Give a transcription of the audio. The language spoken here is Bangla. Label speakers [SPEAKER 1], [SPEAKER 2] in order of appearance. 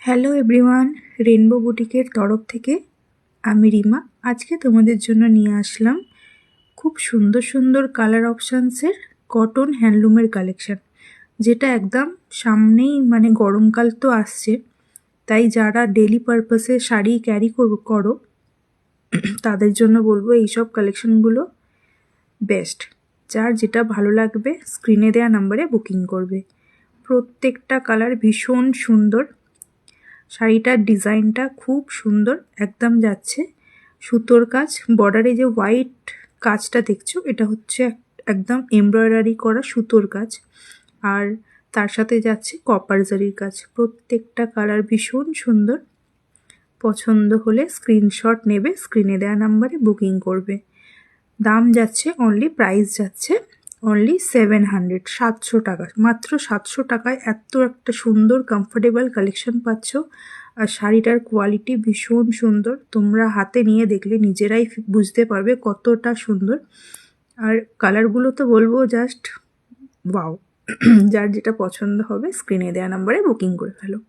[SPEAKER 1] হ্যালো এভরিওয়ান, রেনবো বুটিকের তরফ থেকে আমি রিমা। আজকে তোমাদের জন্য নিয়ে আসলাম খুব সুন্দর সুন্দর কালার অপশানসের কটন হ্যান্ডলুমের কালেকশান, যেটা একদম সামনেই গরমকাল তো আসছে, তাই যারা ডেলি পারপাসে শাড়ি ক্যারি করো তাদের জন্য বলবো এইসব কালেকশানগুলো বেস্ট। যার যেটা ভালো লাগবে স্ক্রিনে দেওয়া নাম্বারে বুকিং করবে। প্রত্যেকটা কালার ভীষণ সুন্দর, শাড়িটার ডিজাইনটা খুব সুন্দর, একদম যাচ্ছে সুতোর কাজ। বর্ডারে যে হোয়াইট কাজটা দেখছো এটা হচ্ছে একদম এমব্রয়ডারি করা সুতোর কাজ, আর তার সাথে যাচ্ছে কপার জারির কাজ। প্রত্যেকটা কালার ভীষণ সুন্দর। পছন্দ হলে স্ক্রিনশট নেবে, স্ক্রিনে দেওয়া নাম্বারে বুকিং করবে। দাম যাচ্ছে প্রাইস যাচ্ছে অনলি 700, 700 টাকা, মাত্র 700 টাকায় এত একটা সুন্দর কমফোর্টেবল কালেকশন পাচ্ছ। আর শাড়িটার কোয়ালিটি ভীষণ সুন্দর, তোমরা হাতে নিয়ে দেখলে নিজেরাই বুঝতে পারবে কতটা সুন্দর। আর কালারগুলো তো বলবো জাস্ট ওয়াও। যার যেটা পছন্দ হবে স্ক্রিনে দেওয়া নাম্বারে বুকিং করে ফেলো।